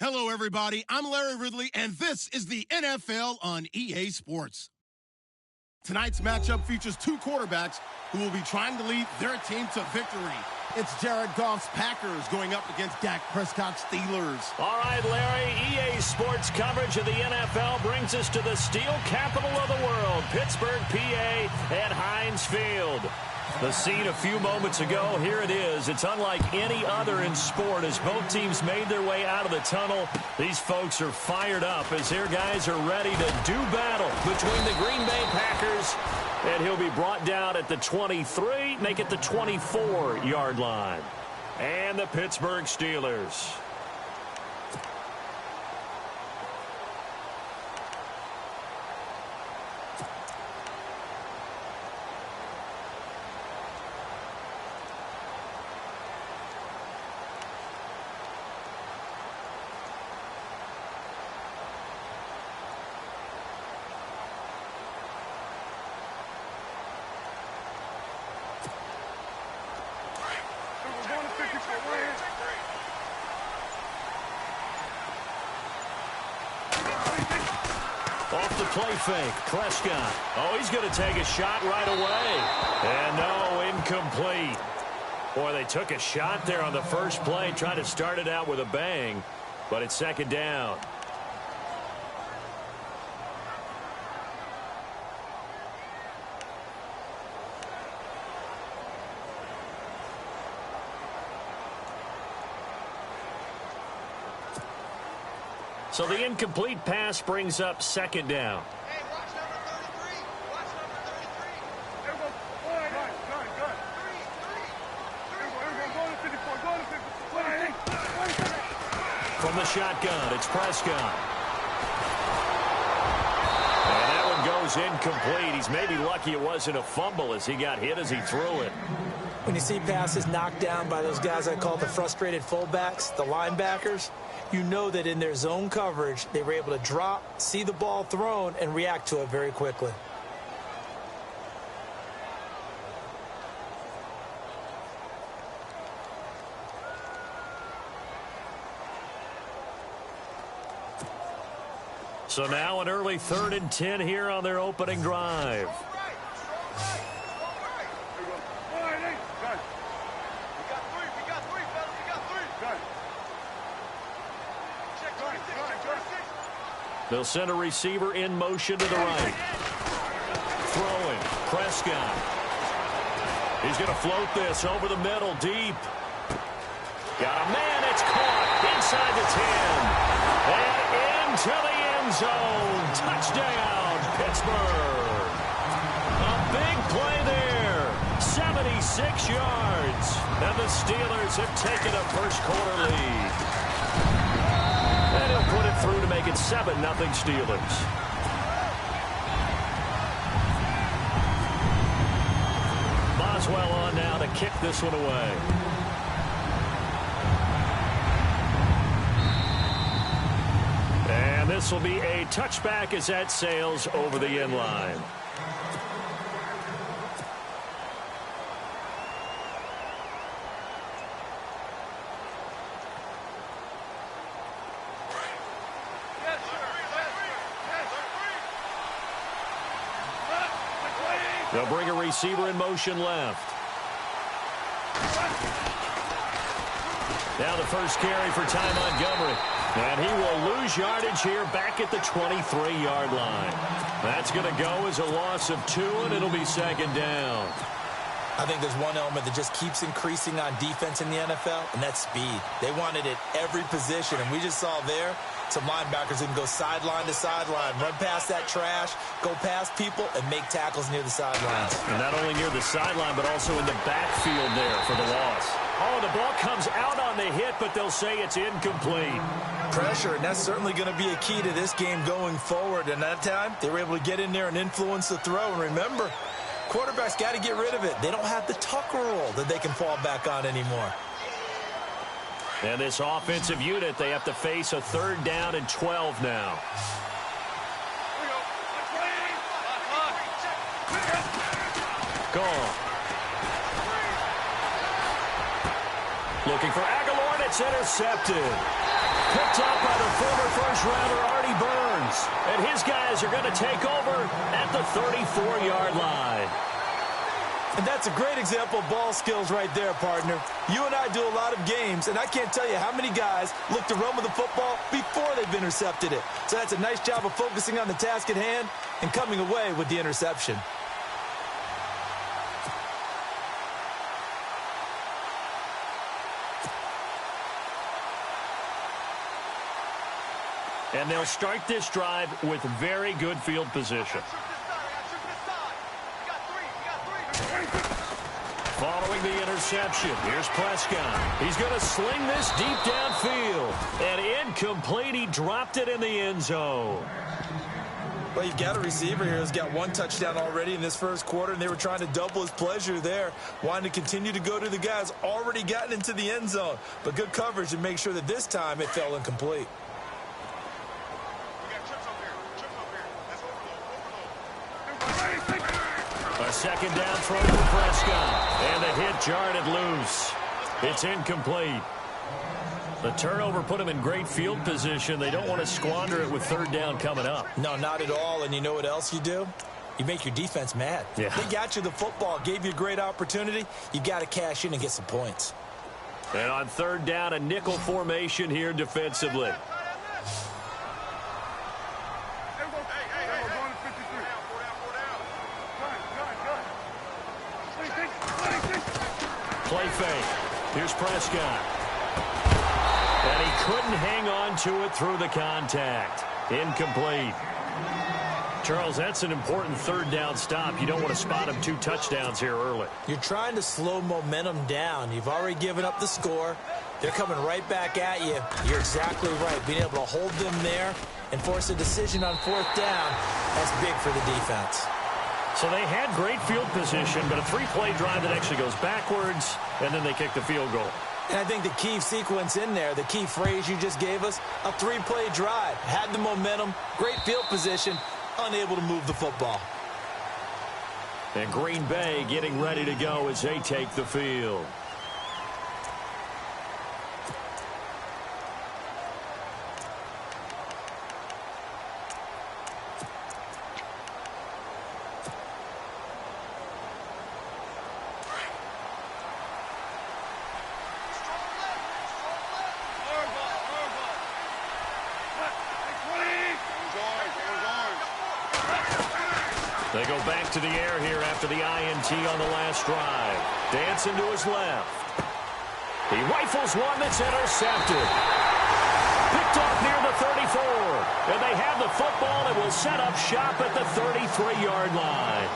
Hello, everybody. I'm Larry Ridley, and this is the NFL on EA Sports. Tonight's matchup features two quarterbacks who will be trying to lead their team to victory. It's Jared Goff's Packers going up against Dak Prescott's Steelers. All right, Larry, EA Sports coverage of the NFL brings us to the steel capital of the world, Pittsburgh, PA, at Heinz Field. The scene a few moments ago, here it is. It's unlike any other in sport. As both teams made their way out of the tunnel, these folks are fired up as their guys are ready to do battle between the Green Bay Packers, and he'll be brought down at the 23, make it the 24-yard line. And the Pittsburgh Steelers. Off the play fake, Prescott. Oh, he's going to take a shot right away. And no, incomplete. Boy, they took a shot there on the first play, trying to start it out with a bang, but it's second down. So the incomplete pass brings up second down. Hey, watch number 33. Watch number 33. There we go. Good. Three. From the shotgun, it's Prescott. And that one goes incomplete. He's maybe lucky it wasn't a fumble as he got hit as he threw it. When you see passes knocked down by those guys I call the frustrated fullbacks, the linebackers, you know that in their zone coverage, they were able to drop, see the ball thrown, and react to it very quickly. So now an early 3rd and 10 here on their opening drive. They'll send a receiver in motion to the right. Throwing, Prescott. He's going to float this over the middle, deep. Got a man, it's caught inside the 10. And into the end zone. Touchdown, Pittsburgh. A big play there. 76 yards. And the Steelers have taken a first quarter lead. And he'll put it through to make it 7-0 Steelers. Boswell on now to kick this one away. And this will be a touchback as that sails over the end line. They'll bring a receiver in motion left. Now the first carry for Ty Montgomery. And he will lose yardage here back at the 23-yard line. That's going to go as a loss of 2, and it'll be second down. I think there's one element that just keeps increasing on defense in the NFL, and that's speed. They want it at every position, and we just saw there some linebackers who can go sideline to sideline, run past that trash, go past people, and make tackles near the sidelines. And not only near the sideline, but also in the backfield there for the loss. Oh, the ball comes out on the hit, but they'll say it's incomplete. Pressure, and that's certainly going to be a key to this game going forward. And that time, they were able to get in there and influence the throw. And remember, quarterbacks got to get rid of it. They don't have the tuck rule that they can fall back on anymore. And this offensive unit, they have to face a 3rd down and 12 now. Gone. Looking for Aguilar, and it's intercepted. picked up by the former first-rounder Artie Burns. And his guys are going to take over at the 34-yard line. And that's a great example of ball skills right there, partner. You and I do a lot of games, and I can't tell you how many guys look to run with the football before they've intercepted it. So that's a nice job of focusing on the task at hand and coming away with the interception. And they'll start this drive with very good field position. Following the interception, here's Prescott. He's going to sling this deep downfield. And incomplete, he dropped it in the end zone. Well, you've got a receiver here who's got one touchdown already in this first quarter, and they were trying to double his pleasure there, wanting to continue to go to the guys already gotten into the end zone. But good coverage to make sure that this time it fell incomplete. A second down throw for Prescott. And the hit jarred it loose. It's incomplete. The turnover put them in great field position. They don't want to squander it with third down coming up. No, not at all. And you know what else you do? You make your defense mad. Yeah. They got you the football, gave you a great opportunity. You got to cash in and get some points. And on third down, a nickel formation here defensively. Play fake. Here's Prescott. And he couldn't hang on to it through the contact. Incomplete. Charles, that's an important third down stop. You don't want to spot him 2 touchdowns here early. You're trying to slow momentum down. You've already given up the score. They're coming right back at you. You're exactly right. Being able to hold them there and force a decision on fourth down, that's big for the defense. So they had great field position, but a 3-play drive that actually goes backwards, and then they kick the field goal. And I think the key sequence in there, the key phrase you just gave us, a 3-play drive. Had the momentum, great field position, unable to move the football. And Green Bay getting ready to go as they take the field. They go back to the air here after the INT on the last drive. Dancing to his left. He rifles one that's intercepted. Picked off near the 34. And they have the football and will set up shop at the 33-yard line.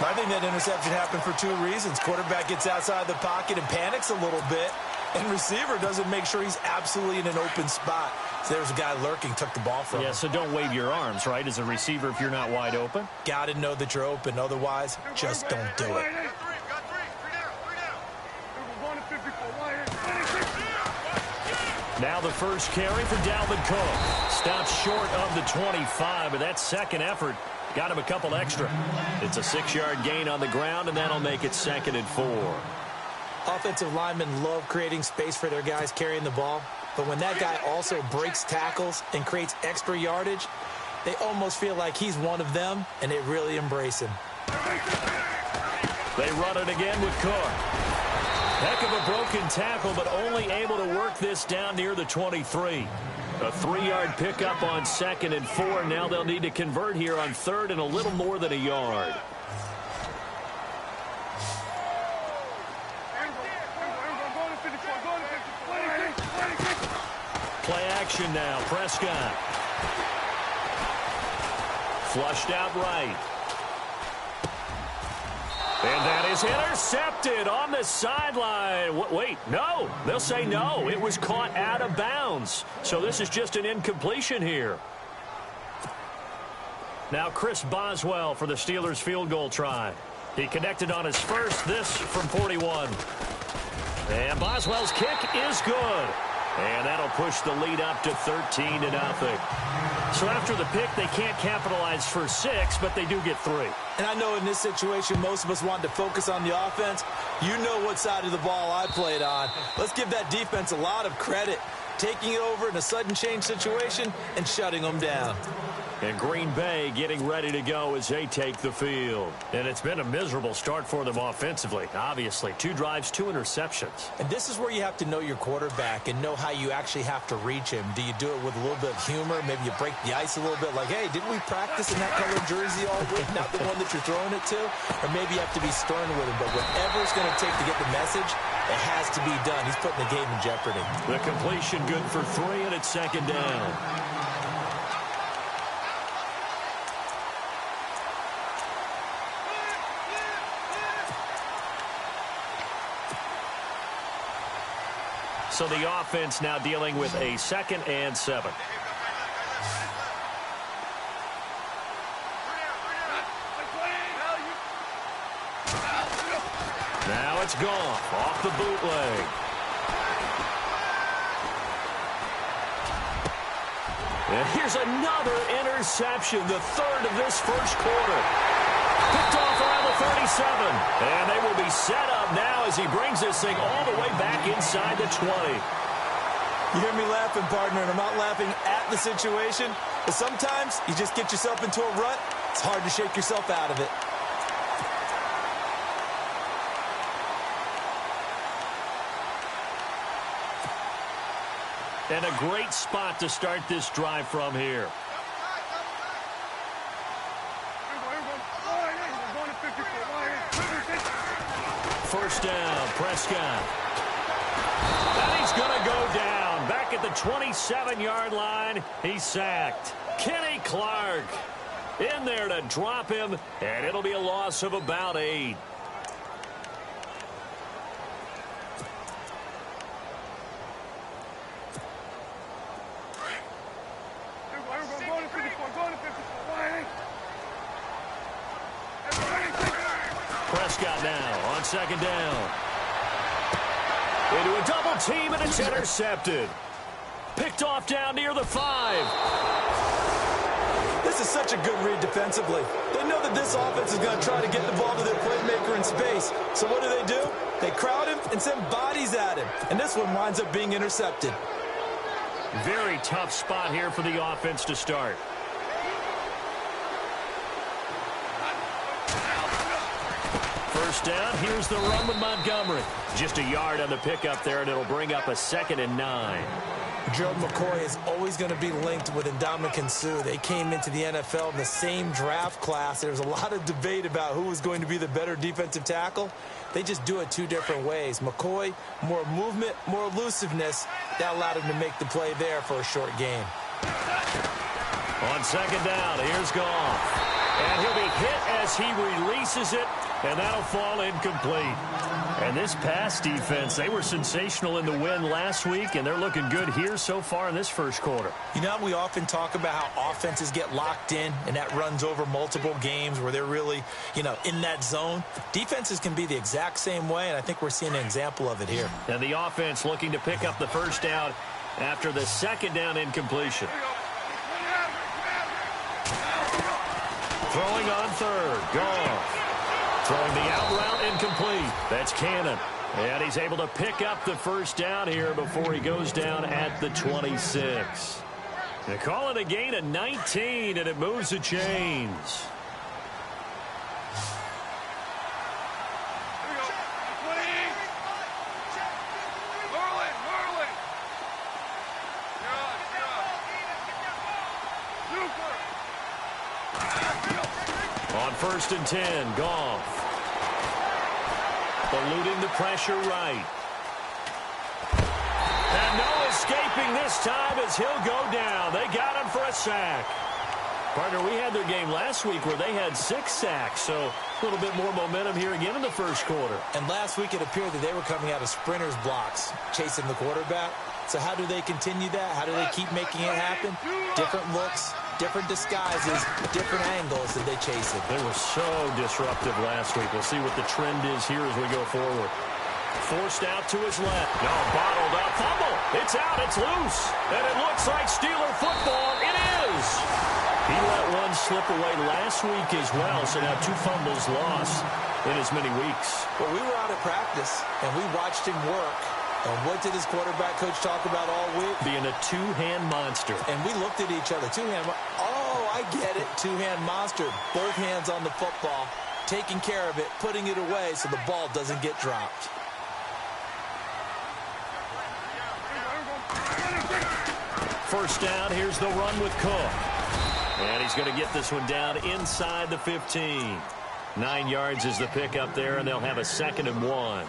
I think that interception happened for 2 reasons. Quarterback gets outside the pocket and panics a little bit. And receiver doesn't make sure he's absolutely in an open spot. So there's a guy lurking, took the ball from him. Yeah, so don't wave your arms, right, as a receiver if you're not wide open. Got to know that you're open. Otherwise, just don't do it. Now the first carry for Dalvin Cook. Stops short of the 25, but that second effort got him a couple extra. It's a 6-yard gain on the ground, and that'll make it 2nd and 4. Offensive linemen love creating space for their guys carrying the ball, but when that guy also breaks tackles and creates extra yardage, they almost feel like he's one of them, and they really embrace him. They run it again with Cook. Heck of a broken tackle, but only able to work this down near the 23. A 3-yard pickup on 2nd and 4. Now they'll need to convert here on 3rd and a little more than a yard. Play action now. Prescott. Flushed out right. And that is intercepted on the sideline. Wait, no. They'll say no. It was caught out of bounds. So this is just an incompletion here. Now Chris Boswell for the Steelers field goal try. He connected on his first, this from 41. And Boswell's kick is good. And that'll push the lead up to 13-0. So after the pick, they can't capitalize for 6, but they do get 3. And I know in this situation, most of us wanted to focus on the offense. You know what side of the ball I played on. Let's give that defense a lot of credit. taking it over in a sudden change situation and shutting them down. And Green Bay getting ready to go as they take the field. And it's been a miserable start for them offensively, obviously. 2 drives, 2 interceptions. And this is where you have to know your quarterback and know how you actually have to reach him. Do you do it with a little bit of humor? Maybe you break the ice a little bit like, hey, didn't we practice in that color jersey all week? Not the one that you're throwing it to? Or maybe you have to be stern with him. But whatever it's going to take to get the message, it has to be done. He's putting the game in jeopardy. The completion good for 3, and it's 2nd down. So the offense now dealing with a 2nd and 7. Now it's Goff off the bootleg. And here's another interception, the 3rd of this first quarter. Picked off around the 37. And they will be set up now as he brings this thing all the way back inside the 20. You hear me laughing, partner, and I'm not laughing at the situation. But sometimes you just get yourself into a rut. It's hard to shake yourself out of it. And a great spot to start this drive from here. First down, Prescott. And he's going to go down. Back at the 27-yard line, he's sacked. Kenny Clark in there to drop him, and it'll be a loss of about 8. Prescott now on 2nd down. Into a double team, and it's intercepted. Picked off down near the 5. This is such a good read defensively. They know that this offense is going to try to get the ball to their playmaker in space. So what do? They crowd him and send bodies at him. And this one winds up being intercepted. Very tough spot here for the offense to start. First down, here's the run with Montgomery. Just a yard on the pickup there, and it'll bring up a 2nd and 9. Gerald McCoy is always going to be linked with Ndamukong Suh. They came into the NFL in the same draft class. There was a lot of debate about who was going to be the better defensive tackle. They just do it 2 different ways. McCoy, more movement, more elusiveness. That allowed him to make the play there for a short game. On 2nd down, here's Goff. And he'll be hit as he releases it, and that'll fall incomplete. And this pass defense, they were sensational in the win last week, and they're looking good here so far in this first quarter. You know, we often talk about how offenses get locked in, and that runs over multiple games where they're really, in that zone. Defenses can be the exact same way, and I think we're seeing an example of it here. And the offense looking to pick up the first down after the 2nd down incompletion. Throwing on 3rd, Goff. Throwing the out route incomplete. That's Cannon. And he's able to pick up the first down here before he goes down at the 26. They call it a gain of 19, and it moves the chains. On 1st and 10, Goff. Eluding the pressure right. And no escaping this time as he'll go down. They got him for a sack. Partner, we had their game last week where they had 6 sacks, so a little bit more momentum here again in the first quarter. And last week it appeared that they were coming out of sprinters blocks, chasing the quarterback. So how do they continue that? How do they keep making it happen? Different looks, different disguises, different angles that they chase it. They were so disruptive last week. We'll see what the trend is here as we go forward. Forced out to his left. No, bottled up. Fumble. It's out. It's loose. And it looks like Steeler football. It is. He let one slip away last week as well, so now 2 fumbles lost in as many weeks. Well, we were out at practice, and we watched him work. And what did his quarterback coach talk about all week? Being a two-hand monster. And we looked at each other. Oh, I get it. Two-hand monster. Both hands on the football, taking care of it, putting it away so the ball doesn't get dropped. First down, here's the run with Cook. And he's going to get this one down inside the 15. 9 yards is the pickup there, and they'll have a 2nd and 1.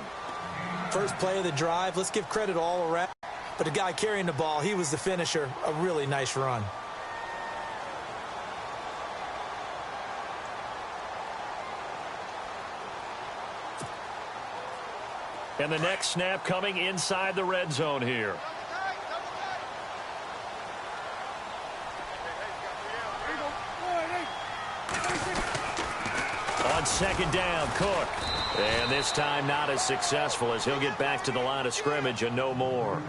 First play of the drive, let's give credit all around. But the guy carrying the ball, he was the finisher. A really nice run. And the next snap coming inside the red zone here. On 2nd down, Cook. And this time not as successful as he'll get back to the line of scrimmage and no more.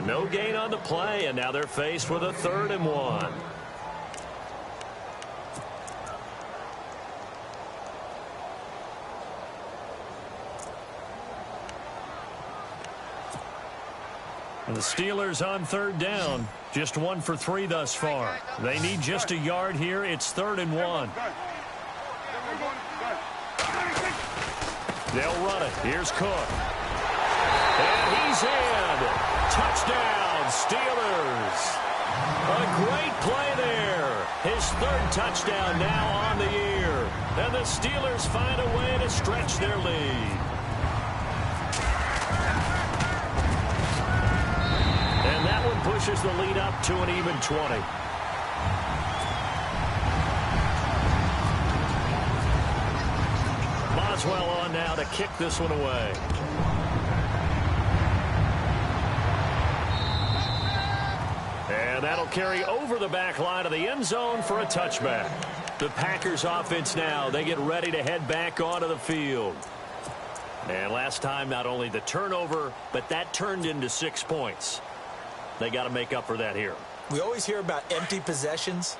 No gain on the play, and now they're faced with a 3rd and 1. And the Steelers on 3rd down. Just 1 for 3 thus far. They need just a yard here. It's 3rd and 1. They'll run it. Here's Cook. And he's in. Touchdown, Steelers. A great play there. His 3rd touchdown now on the year. And the Steelers find a way to stretch their lead. And that one pushes the lead up to an even 20. Boswell on now to kick this one away. And that'll carry over the back line of the end zone for a touchback. The Packers offense now, they get ready to head back onto the field. And last time, not only the turnover, but that turned into 6 points. They got to make up for that here. We always hear about empty possessions,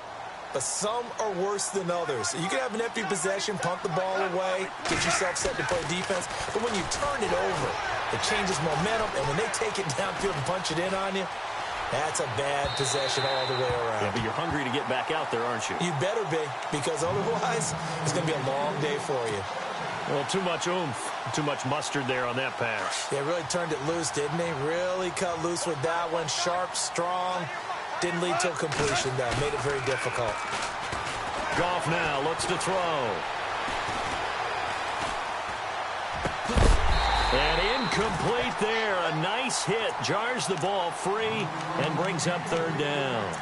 but some are worse than others. You can have an empty possession, punt the ball away, get yourself set to play defense, but when you turn it over, it changes momentum, and when they take it downfield and punch it in on you, that's a bad possession all the way around. Yeah, but you're hungry to get back out there, aren't you? You better be, because otherwise, it's going to be a long day for you. Well, too much oomph, too much mustard there on that pass. Yeah, really turned it loose, didn't he? Really cut loose with that one. Sharp, strong. Didn't lead to a completion, though. Made it very difficult. Goff now looks to throw. And incomplete there. A nice hit. Jars the ball free and brings up 3rd down.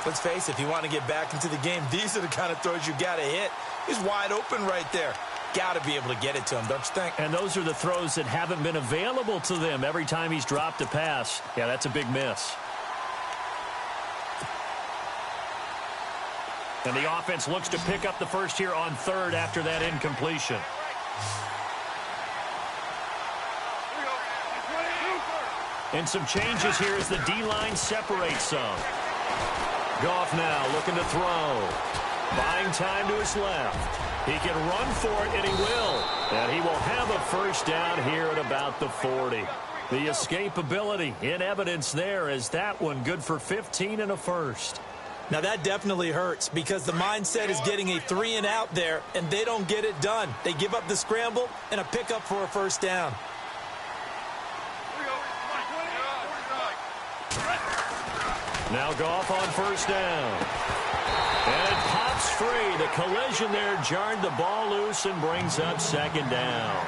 Let's face it, if you want to get back into the game, these are the kind of throws you got to hit. He's wide open right there. Got to be able to get it to him, don't you think? And those are the throws that haven't been available to them every time he's dropped a pass. Yeah, that's a big miss. And the offense looks to pick up the first here on 3rd after that incompletion. And some changes here as the D-line separates some. Goff now looking to throw. Buying time to his left. He can run for it, and he will. And he will have a first down here at about the 40. The escapability in evidence there as that one good for 15 and a first. Now that definitely hurts because the mindset is getting a 3-and-out there, and they don't get it done. They give up the scramble and a pickup for a first down. Now Goff on first down. And it pops free. The collision there jarred the ball loose and brings up 2nd down.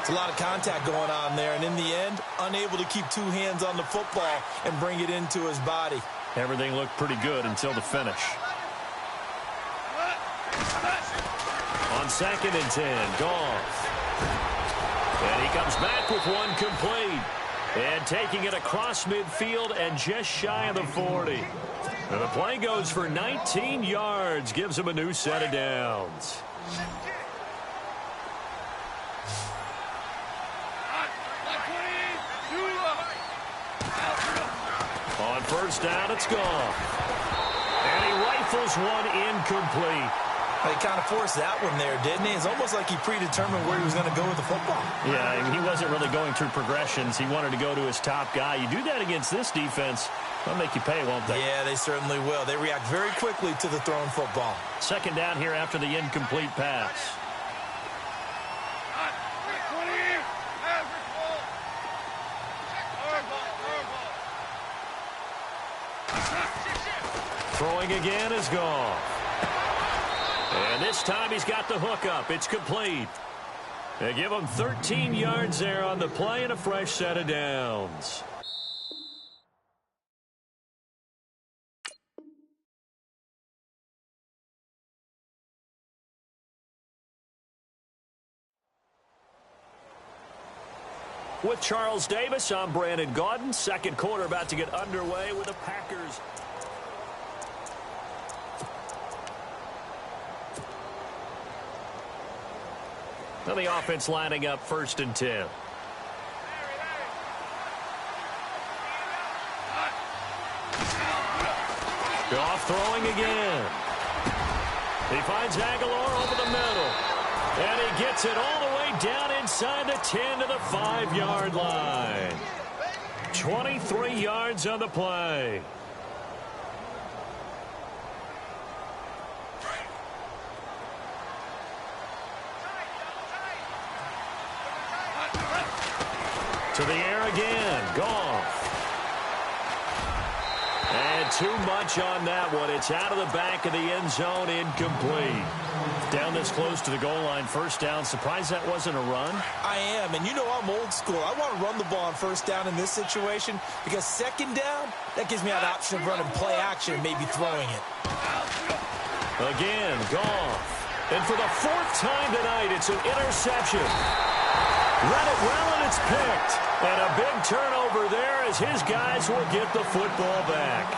It's a lot of contact going on there, and in the end, unable to keep 2 hands on the football and bring it into his body. Everything looked pretty good until the finish. On 2nd and 10, Goff. And he comes back with one complete. And taking it across midfield and just shy of the 40. And the play goes for 19 yards. Gives him a new set of downs. On first down, it's Goff. And he rifles one incomplete. He kind of forced that one there, didn't he? It's almost like he predetermined where he was going to go with the football. Yeah, he wasn't really going through progressions. He wanted to go to his top guy. You do that against this defense, they'll make you pay, won't they? Yeah, they certainly will. They react very quickly to the thrown football. Second down here after the incomplete pass. Throwing again is gone. And this time he's got the hook up. It's complete. They give him 13 yards there on the play and a fresh set of downs. With Charles Davis, I'm Brandon Gaudin. Second quarter about to get underway with the Packers. Now the offense lining up 1st and 10. Goff throwing again. He finds Aguilar over the middle. And he gets it all the way down inside the 10 to the 5-yard line. 23 yards on the play. To the air again. Goff. And too much on that one. It's out of the back of the end zone. Incomplete. Down this close to the goal line. First down. Surprised that wasn't a run? I am. And you know I'm old school. I want to run the ball on first down in this situation because second down, that gives me an option of running play action and maybe throwing it. Again, Goff. And for the 4th time tonight, it's an interception. Read it well, and it's picked. And a big turnover there as his guys will get the football back.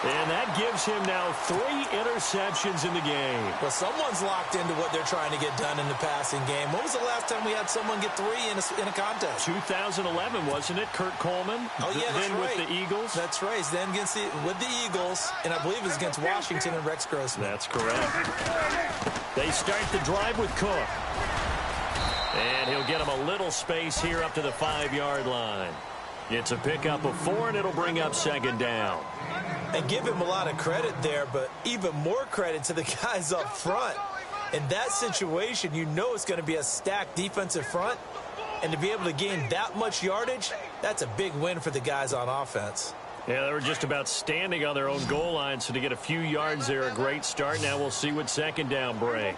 And that gives him now 3 interceptions in the game. Well, someone's locked into what they're trying to get done in the passing game. When was the last time we had someone get 3 in a contest? 2011, wasn't it? Kurt Coleman. Oh, yeah, that's then right. With the Eagles. That's right. Then with the Eagles, and I believe it was against Washington and Rex Grossman. That's correct. They start the drive with Cook. And he'll get him a little space here up to the 5-yard line. It's a pickup of 4, and it'll bring up 2nd down. And give him a lot of credit there, but even more credit to the guys up front. In that situation, you know it's going to be a stacked defensive front. And to be able to gain that much yardage, that's a big win for the guys on offense. Yeah, they were just about standing on their own goal line, so to get a few yards there, a great start. Now we'll see what 2nd down brings.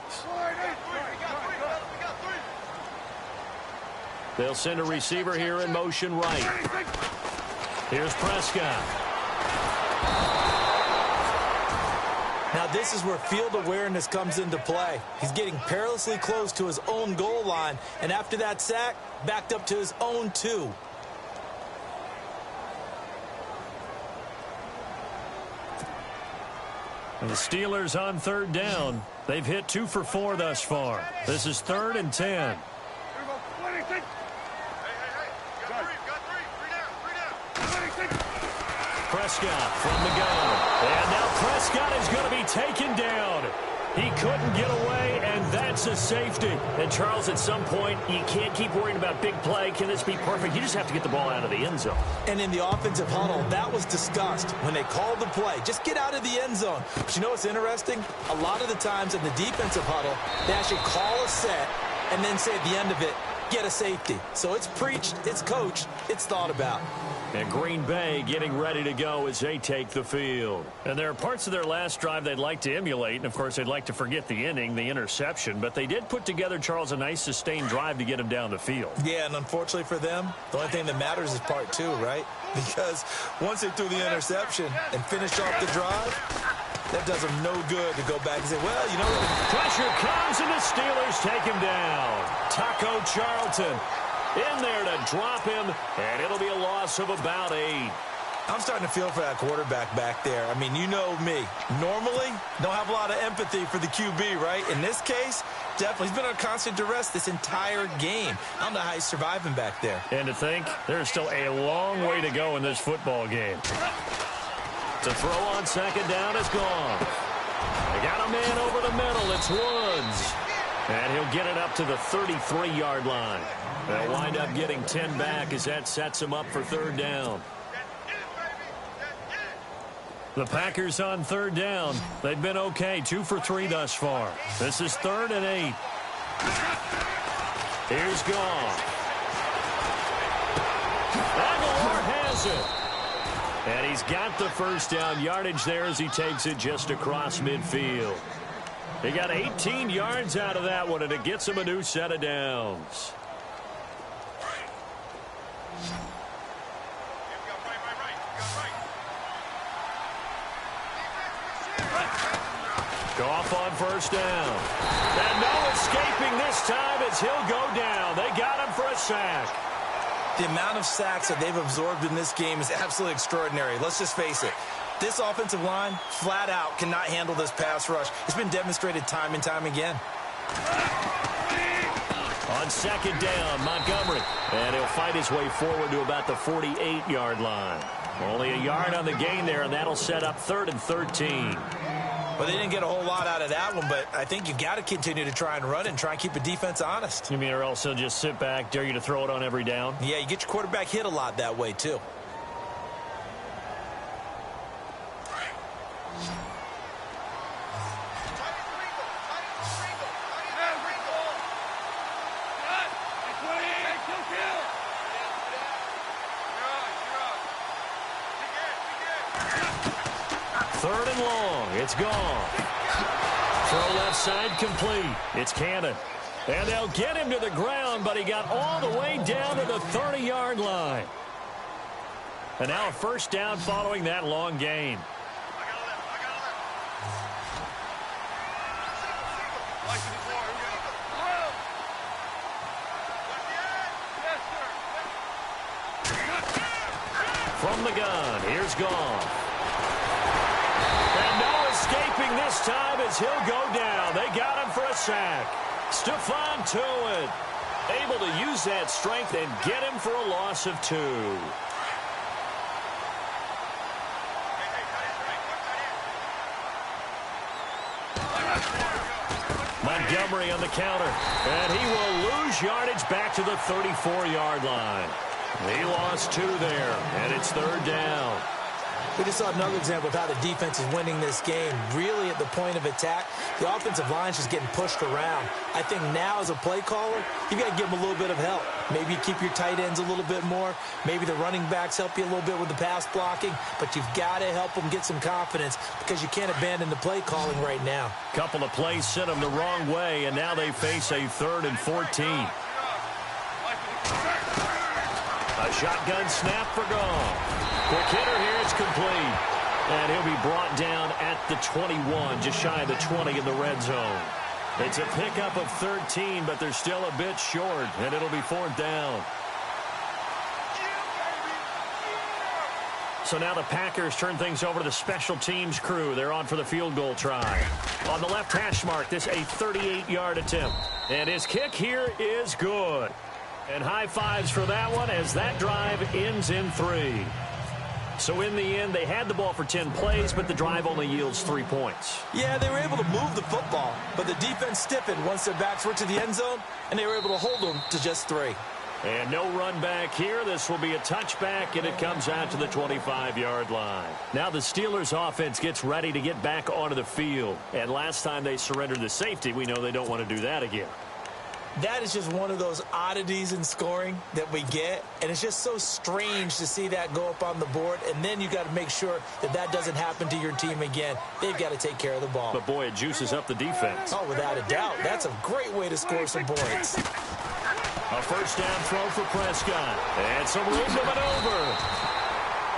They'll send a receiver here in motion right. Here's Prescott. Now this is where field awareness comes into play. He's getting perilously close to his own goal line, and after that sack, backed up to his own 2. And the Steelers on 3rd down. They've hit 2 for 4 thus far. This is 3rd and 10. Prescott from the gun. And now Prescott is going to be taken down. He couldn't get away, and that's a safety. And, Charles, at some point, you can't keep worrying about big play. Can this be perfect? You just have to get the ball out of the end zone. And in the offensive huddle, that was discussed when they called the play. Just get out of the end zone. But you know what's interesting? A lot of the times in the defensive huddle, they actually call a set and then say at the end of it, get a safety. So it's preached, it's coached, it's thought about. And Green Bay getting ready to go as they take the field. And there are parts of their last drive they'd like to emulate. And, of course, they'd like to forget the inning, the interception. But they did put together, Charles, a nice sustained drive to get him down the field. Yeah, and unfortunately for them, the only thing that matters is part 2, right? Because once they threw the interception and finished off the drive, that does them no good to go back and say, well, you know. Pressure comes, and the Steelers take him down. Taco Charlton in there to drop him, and it'll be a loss of about 8. I'm starting to feel for that quarterback back there. I mean, you know me. Normally, don't have a lot of empathy for the QB, right? In this case, definitely. He's been under constant duress this entire game. I don't know how he's surviving back there. And to think, there's still a long way to go in this football game. To throw on 2nd down is gone. They got a man over the middle. It's Woods. And he'll get it up to the 33-yard line. They'll wind up getting 10 back as that sets him up for third down. The Packers on third down. They've been okay, 2 for 3 thus far. This is 3rd and 8. Here's Goff. Aguilar has it. And he's got the first down yardage there as he takes it just across midfield. He got 18 yards out of that one, and it gets him a new set of downs. Goff on first down. And no escaping this time as he'll go down. They got him for a sack. The amount of sacks that they've absorbed in this game is absolutely extraordinary. Let's just face it. This offensive line, flat out, cannot handle this pass rush. It's been demonstrated time and time again. On second down, Montgomery. And he'll fight his way forward to about the 48-yard line. Only a yard on the gain there, and that'll set up 3rd and 13. Well, they didn't get a whole lot out of that one, but I think you've got to continue to try and run it and try and keep the defense honest. You mean, or else they'll just sit back, dare you to throw it on every down? Yeah, you get your quarterback hit a lot that way, too. Third and long. It's gone. Throw left side complete. It's Cannon. And they'll get him to the ground, but he got all the way down to the 30-yard line. And now a first down following that long gain. From the gun, here's Goff. And no escaping this time as he'll go down. They got him for a sack. Stephon Tuitt able to use that strength and get him for a loss of 2. Montgomery on the counter. And he will lose yardage back to the 34-yard line. He lost 2 there, and it's third down. We just saw another example of how the defense is winning this game. Really at the point of attack, the offensive line's just getting pushed around. I think now as a play caller, you've got to give them a little bit of help. Maybe you keep your tight ends a little bit more. Maybe the running backs help you a little bit with the pass blocking. But you've got to help them get some confidence because you can't abandon the play calling right now. Couple of plays sent them the wrong way, and now they face a 3rd and 14. A shotgun snap for Goff. Quick hitter here, it's complete. And he'll be brought down at the 21, just shy of the 20 in the red zone. It's a pickup of 13, but they're still a bit short, and it'll be 4th down. So now the Packers turn things over to the special teams crew. They're on for the field goal try. On the left hash mark, this a 38-yard attempt. And his kick here is good. And high fives for that one as that drive ends in 3. So in the end, they had the ball for 10 plays, but the drive only yields 3 points. Yeah, they were able to move the football, but the defense stiffened once their backs were to the end zone, and they were able to hold them to just 3. And no run back here. This will be a touchback, and it comes out to the 25-yard line. Now the Steelers' offense gets ready to get back onto the field. And last time they surrendered the safety, we know they don't want to do that again. That is just one of those oddities in scoring that we get, and it's just so strange to see that go up on the board, and then you got to make sure that that doesn't happen to your team again. They've got to take care of the ball. But, boy, it juices up the defense. Oh, without a doubt. That's a great way to score some points. A first down throw for Prescott, and some room to maneuver.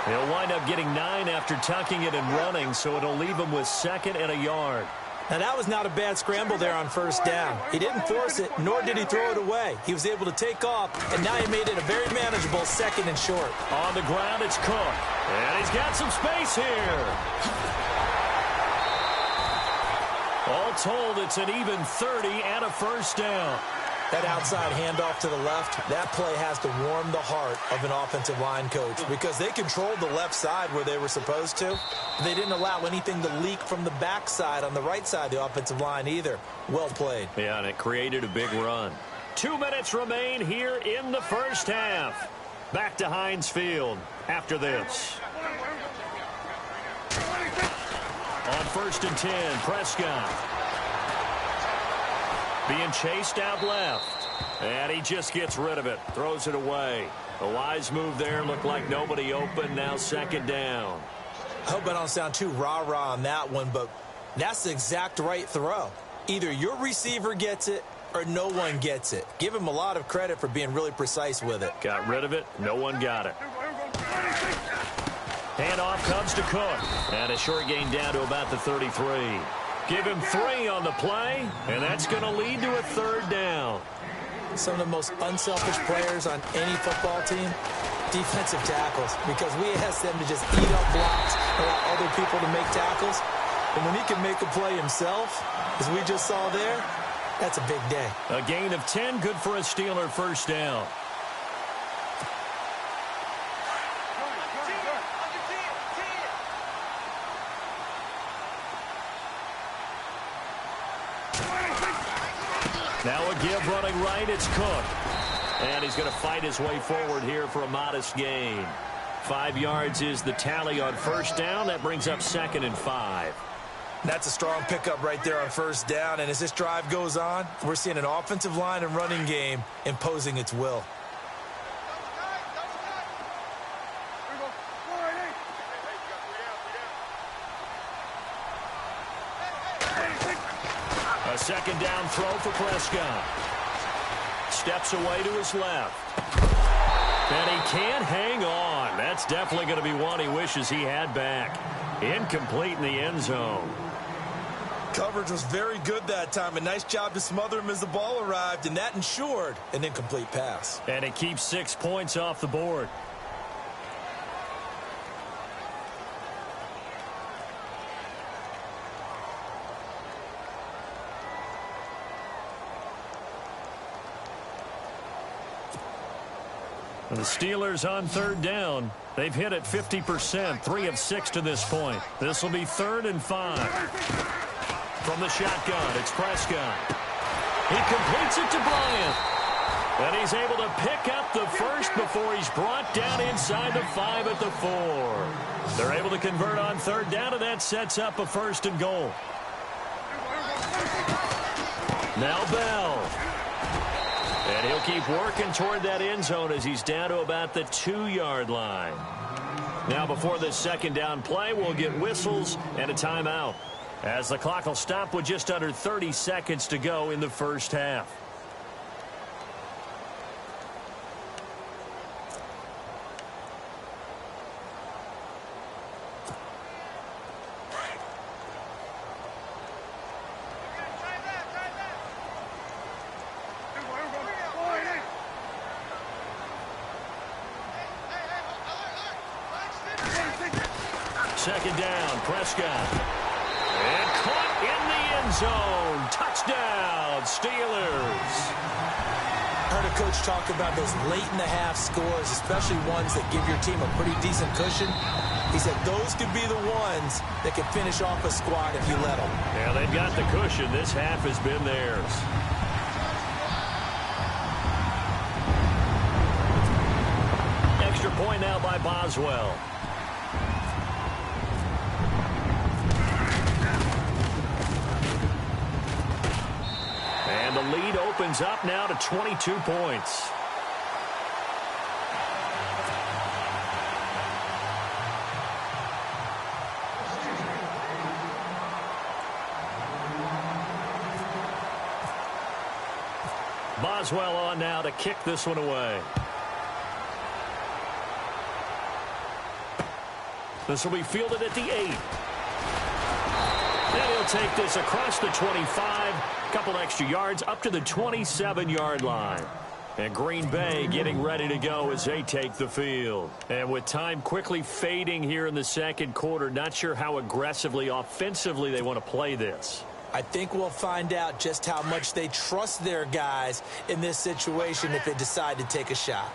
He'll wind up getting 9 after tucking it and running, so it'll leave him with 2nd and a yard. Now, that was not a bad scramble there on first down. He didn't force it, nor did he throw it away. He was able to take off, and now he made it a very manageable 2nd and short. On the ground, it's Cook. And he's got some space here. All told, it's an even 30 and a first down. That outside handoff to the left, that play has to warm the heart of an offensive line coach because they controlled the left side where they were supposed to. But they didn't allow anything to leak from the backside on the right side of the offensive line either. Well played. Yeah, and it created a big run. 2 minutes remain here in the first half. Back to Heinz Field after this. On 1st and 10, Prescott. Being chased out left. And he just gets rid of it. Throws it away. A wise move there. Looked like nobody open. Now 2nd down. I hope I don't sound too rah-rah on that one, but that's the exact right throw. Either your receiver gets it or no one gets it. Give him a lot of credit for being really precise with it. Got rid of it. No one got it. Handoff comes to Cook. And a short gain down to about the 33. Give him 3 on the play, and that's going to lead to a 3rd down. Some of the most unselfish players on any football team, defensive tackles, because we ask them to just eat up blocks, allow other people to make tackles. And when he can make a play himself, as we just saw there, that's a big day. A gain of 10, good for a Steeler 1st down. Now a give running right, it's Cook. And he's going to fight his way forward here for a modest gain. 5 yards is the tally on 1st down. That brings up 2nd and 5. That's a strong pickup right there on 1st down. And as this drive goes on, we're seeing an offensive line and running game imposing its will. A 2nd down throw for Prescott. Steps away to his left. And he can't hang on. That's definitely going to be one he wishes he had back. Incomplete in the end zone. Coverage was very good that time. A nice job to smother him as the ball arrived, and that ensured an incomplete pass. And it keeps 6 points off the board. The Steelers on 3rd down. They've hit it 50%, 3 of 6 to this point. This will be 3rd and 5. From the shotgun, it's Prescott. He completes it to Bryant. And he's able to pick up the first before he's brought down inside the 5 at the 4. They're able to convert on 3rd down, and that sets up a 1st and goal. Now Bell. And he'll keep working toward that end zone as he's down to about the 2-yard line. Now before this 2nd down play, we'll get whistles and a timeout, as the clock will stop with just under 30 seconds to go in the first half. Second down, Prescott. And caught in the end zone. Touchdown, Steelers. Heard a coach talk about those late-in-the-half scores, especially ones that give your team a pretty decent cushion. He said those could be the ones that can finish off a squad if you let them. Yeah, they've got the cushion. This half has been theirs. Extra point now by Boswell. And the lead opens up now to 22 points. Boswell on now to kick this one away. This will be fielded at the 8. And he'll take this across the 25. Couple extra yards up to the 27-yard line. And Green Bay getting ready to go as they take the field. And with time quickly fading here in the second quarter, not sure how aggressively, offensively they want to play this. I think we'll find out just how much they trust their guys in this situation if they decide to take a shot.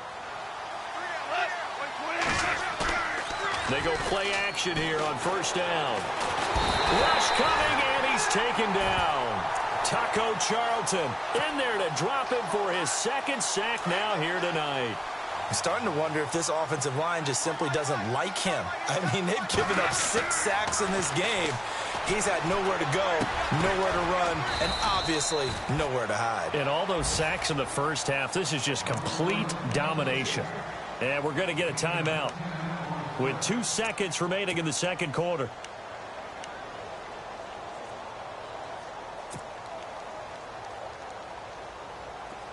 They go play action here on first down. Rush coming, and he's taken down. Taco Charlton in there to drop him for his second sack now here tonight. I'm starting to wonder if this offensive line just simply doesn't like him. I mean, they've given up 6 sacks in this game. He's had nowhere to go, nowhere to run, and obviously nowhere to hide. And all those sacks in the first half, this is just complete domination. And we're going to get a timeout with 2 seconds remaining in the second quarter.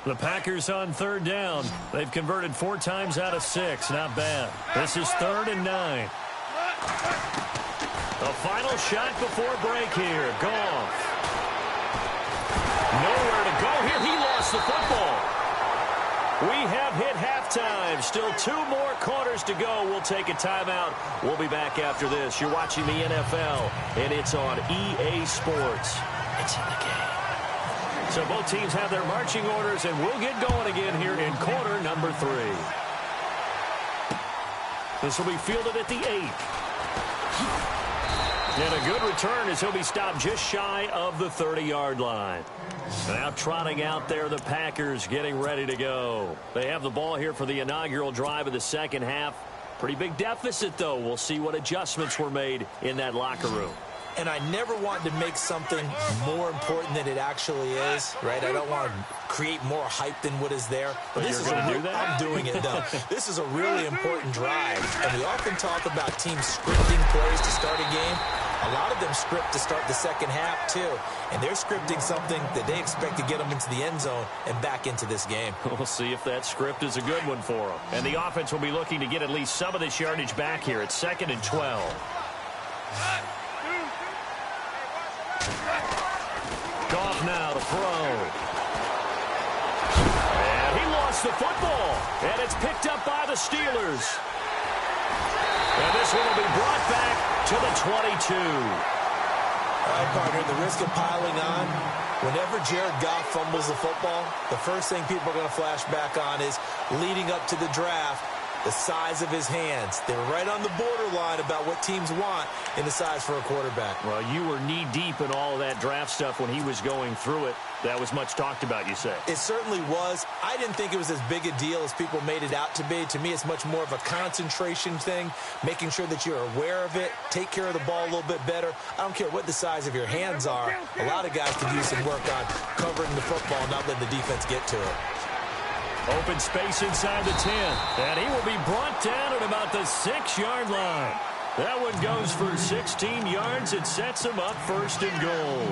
The Packers on third down. They've converted 4 times out of 6. Not bad. This is 3rd and 9. The final shot before break here. Goff. Nowhere to go here. He lost the football. We have hit halftime. Still 2 more quarters to go. We'll take a timeout. We'll be back after this. You're watching the NFL, and it's on EA Sports. It's in the game. So both teams have their marching orders, and we'll get going again here in quarter number 3. This will be fielded at the 8. And a good return as he'll be stopped just shy of the 30-yard line. Now trotting out there, the Packers getting ready to go. They have the ball here for the inaugural drive of the second half. Pretty big deficit, though. We'll see what adjustments were made in that locker room. And I never want to make something more important than it actually is, right? I don't want to create more hype than what is there. But this is do that? I'm doing it, though. This is a really important drive. And we often talk about teams scripting plays to start a game. A lot of them script to start the second half, too. And they're scripting something that they expect to get them into the end zone and back into this game. We'll see if that script is a good one for them. And the offense will be looking to get at least some of this yardage back here at 2nd and 12. Goff now to throw. And he lost the football. And it's picked up by the Steelers. And this one will be brought back to the 22. All right, partner, the risk of piling on. Whenever Jared Goff fumbles the football, the first thing people are going to flash back on is leading up to the draft, the size of his hands. They're right on the borderline about what teams want in the size for a quarterback. Well, you were knee-deep in all of that draft stuff when he was going through it. That was much talked about, you say. It certainly was. I didn't think it was as big a deal as people made it out to be. To me, it's much more of a concentration thing, making sure that you're aware of it, take care of the ball a little bit better. I don't care what the size of your hands are. A lot of guys could use some work on covering the football and not letting the defense get to it. Open space inside the 10. And he will be brought down at about the 6-yard line. That one goes for 16 yards. It sets him up 1st and goal.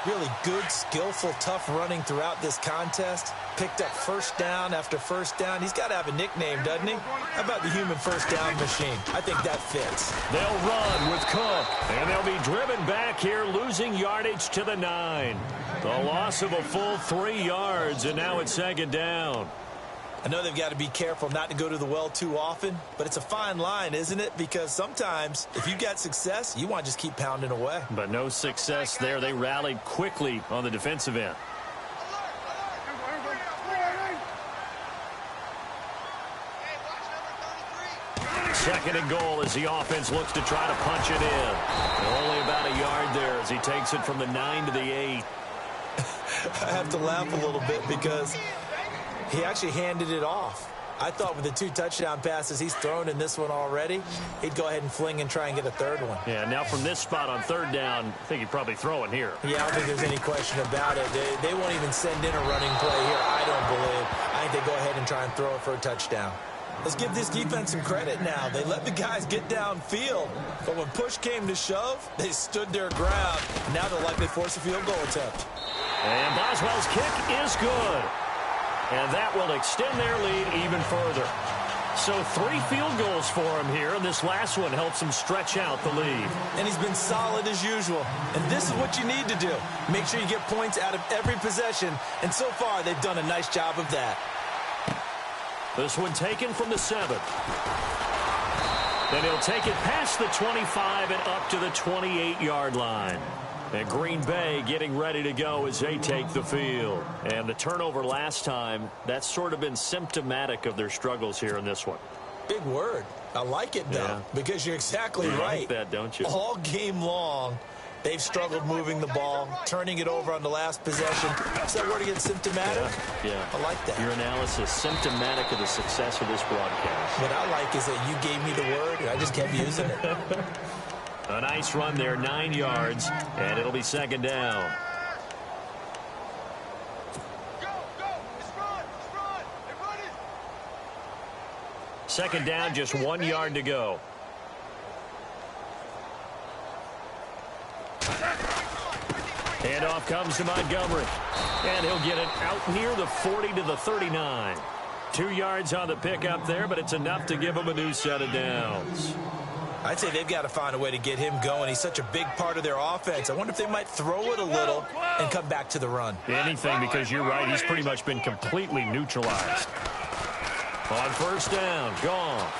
Really good, skillful, tough running throughout this contest. Picked up first down after first down. He's got to have a nickname, doesn't he? How about the human first down machine? I think that fits. They'll run with Cook, and they'll be driven back here, losing yardage to the 9. The loss of a full 3 yards, and now it's 2nd down. I know they've got to be careful not to go to the well too often, but it's a fine line, isn't it? Because sometimes, if you got success, you want to just keep pounding away. But no success there. They rallied quickly on the defensive end. Second and goal as the offense looks to try to punch it in. Only about a yard there as he takes it from the 9 to the 8. I have to laugh a little bit because he actually handed it off. I thought with the 2 touchdown passes he's thrown in this one already, he'd go ahead and fling and try and get a 3rd one. Yeah, now from this spot on 3rd down, I think he'd probably throw it here. Yeah, I don't think there's any question about it. They won't even send in a running play here, I don't believe. I think they go ahead and try and throw it for a touchdown. Let's give this defense some credit now. They let the guys get downfield. But when push came to shove, they stood their ground. Now they'll likely force a field goal attempt. And Boswell's kick is good. And that will extend their lead even further. So 3 field goals for him here, and this last one helps him stretch out the lead. And he's been solid as usual. And this is what you need to do. Make sure you get points out of every possession. And so far, they've done a nice job of that. This one taken from the 7. Then he'll take it past the 25 and up to the 28-yard line. And Green Bay getting ready to go as they take the field. And the turnover last time, that's sort of been symptomatic of their struggles here in this one. Big word. I like it, though, because you're exactly right. You like that, don't you? All game long, they've struggled moving the ball, turning it over on the last possession. Is that word again, symptomatic? Yeah. I like that. Your analysis, symptomatic of the success of this broadcast. What I like is that you gave me the word, and I just kept using it. A nice run there, 9 yards, and it'll be second down. Go, go. It's run. They're running. Second down, just 1 yard to go. Handoff comes to Montgomery, and he'll get it out near the 40 to the 39. 2 yards on the pickup there, but it's enough to give him a new set of downs. I'd say they've got to find a way to get him going. He's such a big part of their offense. I wonder if they might throw it a little and come back to the run. Anything, because you're right, he's pretty much been completely neutralized. On first down, gone.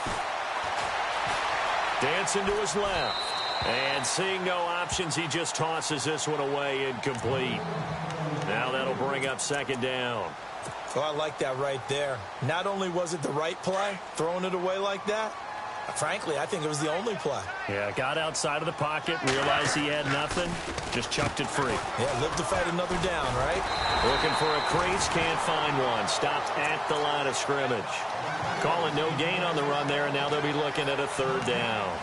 Dancing to his left. And seeing no options, he just tosses this one away, incomplete. Now that'll bring up second down. Oh, I like that right there. Not only was it the right play, throwing it away like that, frankly, I think it was the only play. Yeah, got outside of the pocket, realized he had nothing, just chucked it free. Yeah, live to fight another down, right? Looking for a crease, can't find one. Stopped at the line of scrimmage. Call it no gain on the run there, and now they'll be looking at a third down.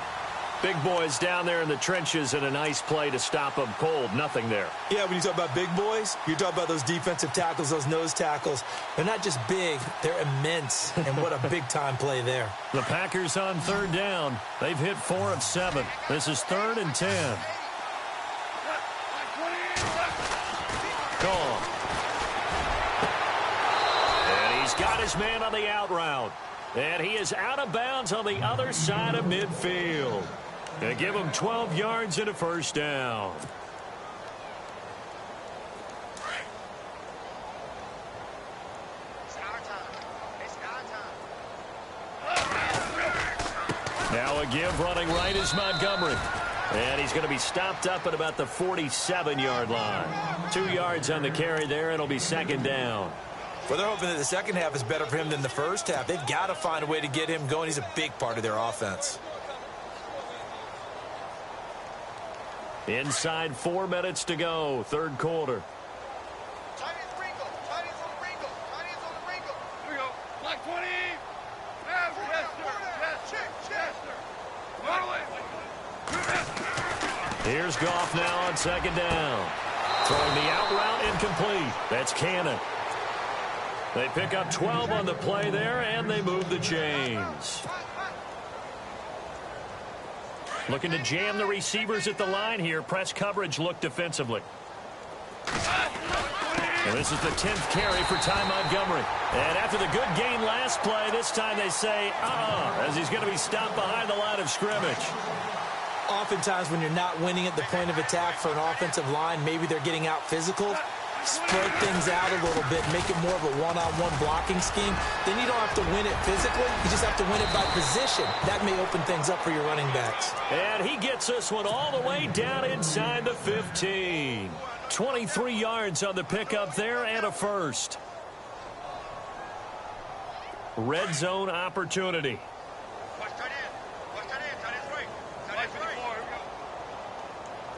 Big boys down there in the trenches, and a nice play to stop them cold. Nothing there. Yeah, when you talk about big boys, you're talking about those defensive tackles, those nose tackles. They're not just big, they're immense, and what a big-time play there. The Packers on third down. They've hit 4 of 7. This is 3rd and 10. Gone. And he's got his man on the out route. And he is out of bounds on the other side of midfield. They give him 12 yards and a first down. It's our time. Now a give running right is Montgomery. And he's going to be stopped up at about the 47-yard line. 2 yards on the carry there. It'll be second down. Well, they're hoping that the second half is better for him than the first half. They've got to find a way to get him going. He's a big part of their offense. Inside 4 minutes to go, third quarter. Chinese wrinkle. Chinese on the wrinkle. Chinese on the wrinkle. Here we go. Black 20. Yes, Chester. Chester. Here's Goff now on second down. Throwing the out route incomplete. That's Cannon. They pick up 12 on the play there, and they move the chains. Looking to jam the receivers at the line here. Press coverage look defensively. And this is the 10th carry for Ty Montgomery. And after the good gain last play, this time they say, as he's going to be stopped behind the line of scrimmage. Oftentimes when you're not winning at the point of attack for an offensive line, maybe they're getting out physical. Spread things out a little bit, make it more of a one-on-one blocking scheme. Then you don't have to win it physically. You just have to win it by position. That may open things up for your running backs. And he gets this one all the way down inside the 15. 23 yards on the pickup there and a first. Red zone opportunity. Watch tight end. Watch tight end. Tight end's right. Tight end's right. Here we go.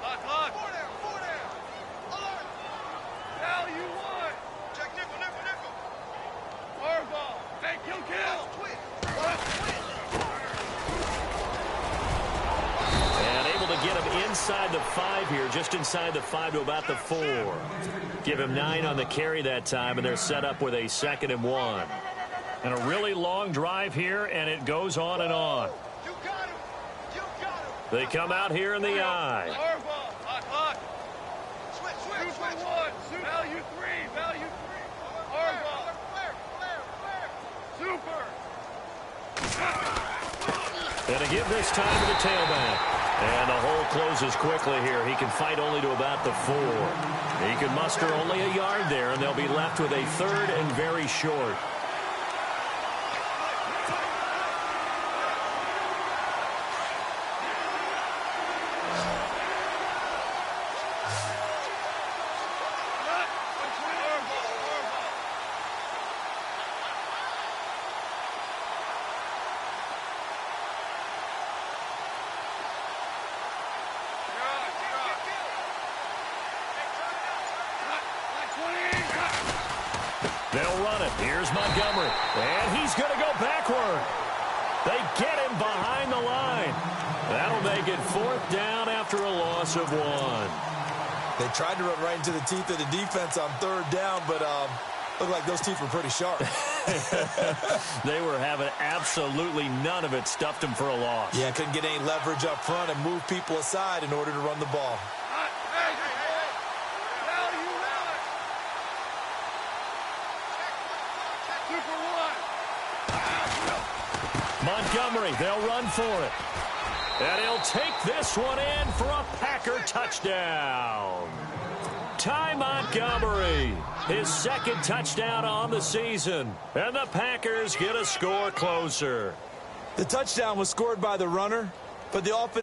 Lock. Four down. Alert. Now you want. Check nickel. Hard ball. Hey, kill. Twist. And able to get him inside the 5 here, just inside the 5 to about the 4. Give him 9 on the carry that time, and they're set up with a 2nd and 1. And a really long drive here, and it goes on and on. You got him. They come out here in the eye. Hard ball. Lock. Switch. Super 1. Value 3. Hard ball. Flare. Super. And to give this time to the tailback. And the hole closes quickly here. He can fight only to about the 4. He can muster only a yard there, and they'll be left with a 3rd and very short. They'll run it. Here's Montgomery. And he's going to go backward. They get him behind the line. That'll make it 4th down after a loss of 1. They tried to run right into the teeth of the defense on 3rd down, but looked like those teeth were pretty sharp. They were having absolutely none of it. Stuffed him for a loss. Yeah, couldn't get any leverage up front and move people aside in order to run the ball. Hey, now you want. Super 1. Montgomery, they'll run for it. And he'll take this one in for a Packer touchdown. Ty Montgomery, his 2nd touchdown on the season. And the Packers get a score closer. The touchdown was scored by the runner, but the offense